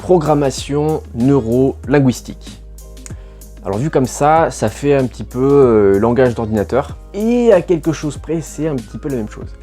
Programmation neuro-linguistique. Alors vu comme ça fait un petit peu langage d'ordinateur, et à quelque chose près, c'est un petit peu la même chose.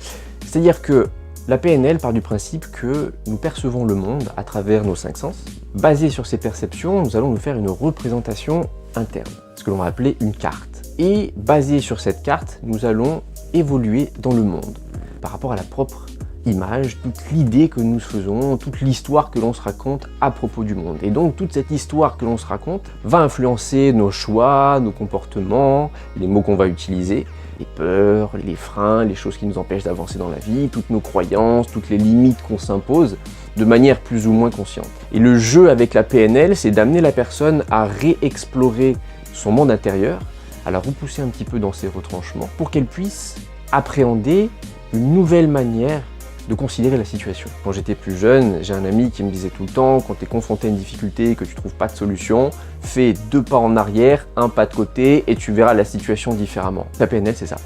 C'est-à-dire que la PNL part du principe que nous percevons le monde à travers nos 5 sens. Basé sur ces perceptions, nous allons nous faire une représentation interne, ce que l'on va appeler une carte. Et basé sur cette carte, nous allons évoluer dans le monde par rapport à la propre image, toute l'idée que nous faisons, toute l'histoire que l'on se raconte à propos du monde. Et donc toute cette histoire que l'on se raconte va influencer nos choix, nos comportements, les mots qu'on va utiliser, les peurs, les freins, les choses qui nous empêchent d'avancer dans la vie, toutes nos croyances, toutes les limites qu'on s'impose de manière plus ou moins consciente. Et le jeu avec la PNL, c'est d'amener la personne à réexplorer son monde intérieur, à la repousser un petit peu dans ses retranchements, pour qu'elle puisse appréhender une nouvelle manière de considérer la situation. Quand j'étais plus jeune, j'ai un ami qui me disait tout le temps, quand tu es confronté à une difficulté et que tu trouves pas de solution, fais 2 pas en arrière, 1 pas de côté et tu verras la situation différemment. La PNL, c'est ça.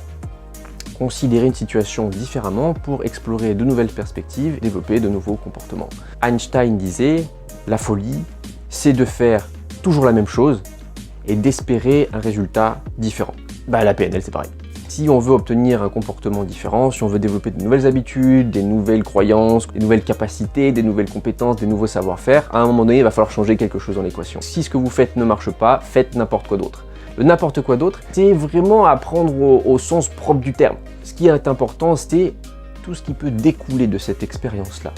Considérer une situation différemment pour explorer de nouvelles perspectives, développer de nouveaux comportements. Einstein disait, la folie, c'est de faire toujours la même chose et d'espérer un résultat différent. Bah la PNL, c'est pareil. Si on veut obtenir un comportement différent, si on veut développer de nouvelles habitudes, des nouvelles croyances, des nouvelles capacités, des nouvelles compétences, des nouveaux savoir-faire, à un moment donné, il va falloir changer quelque chose dans l'équation. Si ce que vous faites ne marche pas, faites n'importe quoi d'autre. Le n'importe quoi d'autre, c'est vraiment à prendre au sens propre du terme. Ce qui est important, c'est tout ce qui peut découler de cette expérience-là.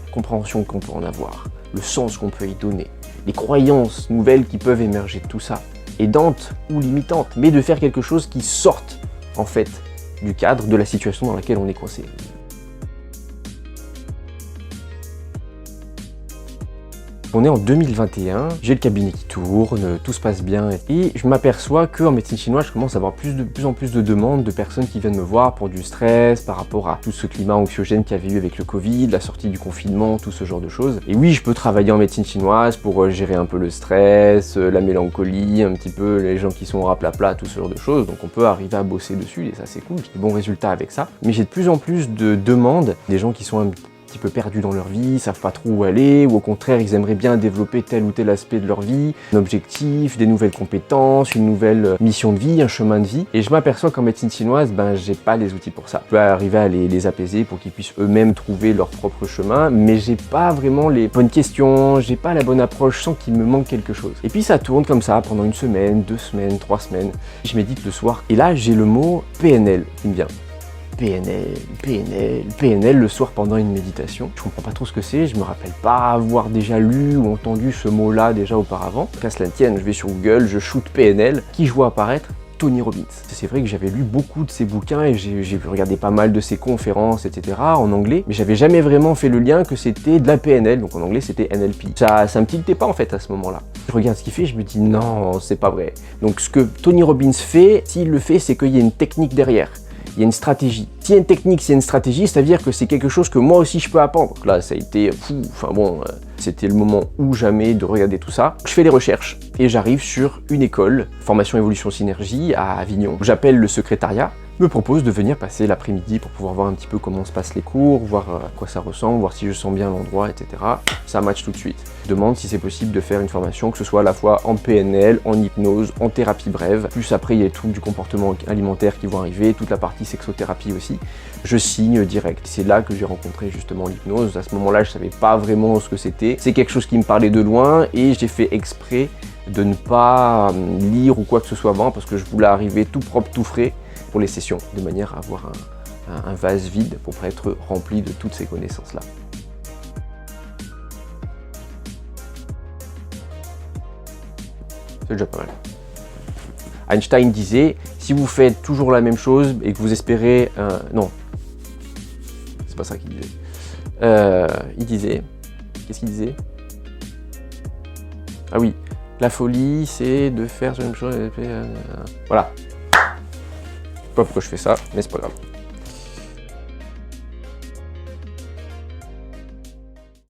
La compréhension qu'on peut en avoir, le sens qu'on peut y donner, les croyances nouvelles qui peuvent émerger de tout ça, aidantes ou limitantes, mais de faire quelque chose qui sorte en fait du cadre de la situation dans laquelle on est coincé. On est en 2021, j'ai le cabinet qui tourne, tout se passe bien et je m'aperçois qu'en médecine chinoise, je commence à avoir de plus en plus de demandes de personnes qui viennent me voir pour du stress par rapport à tout ce climat anxiogène qu'il y avait eu avec le Covid, la sortie du confinement, tout ce genre de choses. Et oui, je peux travailler en médecine chinoise pour gérer un peu le stress, la mélancolie, un petit peu les gens qui sont au raplapla, tout ce genre de choses. Donc on peut arriver à bosser dessus et ça c'est cool, j'ai de bons résultats avec ça. Mais j'ai de plus en plus de demandes, des gens qui sont un petit peu perdus dans leur vie, savent pas trop où aller, ou au contraire ils aimeraient bien développer tel ou tel aspect de leur vie, un objectif, des nouvelles compétences, une nouvelle mission de vie, un chemin de vie. Et je m'aperçois qu'en médecine chinoise, j'ai pas les outils pour ça. Je peux arriver à les apaiser pour qu'ils puissent eux-mêmes trouver leur propre chemin, mais j'ai pas vraiment les bonnes questions, j'ai pas la bonne approche, je sens qu'il me manque quelque chose. Et puis ça tourne comme ça pendant 1 semaine, 2 semaines, 3 semaines. Je médite le soir, et là j'ai le mot PNL qui me vient. PNL le soir pendant une méditation. Je comprends pas trop ce que c'est, je me rappelle pas avoir déjà lu ou entendu ce mot-là déjà auparavant. Qu'à cela ne tienne, je vais sur Google, je shoot PNL, qui je vois apparaître? Tony Robbins. C'est vrai que j'avais lu beaucoup de ses bouquins et j'ai regardé pas mal de ses conférences, etc. en anglais, mais j'avais jamais vraiment fait le lien que c'était de la PNL, donc en anglais c'était NLP. Ça me tiltait pas en fait à ce moment-là. Je regarde ce qu'il fait, je me dis non, c'est pas vrai. Donc ce que Tony Robbins fait, s'il le fait, c'est qu'il y a une technique derrière. Il y a une stratégie. S'il y a une technique, s'il y a une stratégie, c'est-à-dire que c'est quelque chose que moi aussi je peux apprendre. Donc là, ça a été fou. Enfin bon, c'était le moment ou jamais de regarder tout ça. Je fais des recherches et j'arrive sur une école, formation évolution synergie à Avignon. J'appelle le secrétariat, me propose de venir passer l'après-midi pour pouvoir voir un petit peu comment se passent les cours, voir à quoi ça ressemble, voir si je sens bien l'endroit, etc. Ça match tout de suite. Je demande si c'est possible de faire une formation, que ce soit à la fois en PNL, en hypnose, en thérapie brève. Plus après, il y a les troubles du comportement alimentaire qui vont arriver, toute la partie sexothérapie aussi. Je signe direct. C'est là que j'ai rencontré justement l'hypnose. À ce moment-là, je savais pas vraiment ce que c'était. C'est quelque chose qui me parlait de loin et j'ai fait exprès de ne pas lire ou quoi que ce soit avant parce que je voulais arriver tout propre, tout frais pour les sessions, de manière à avoir un vase vide pour être rempli de toutes ces connaissances-là. C'est déjà pas mal. Einstein disait, si vous faites toujours la même chose et que vous espérez... non, c'est pas ça qu'il disait. Il disait... Qu'est-ce qu'il disait? Ah oui, la folie, c'est de faire la même chose... Voilà. Je sais pas pourquoi je fais ça, mais c'est pas grave.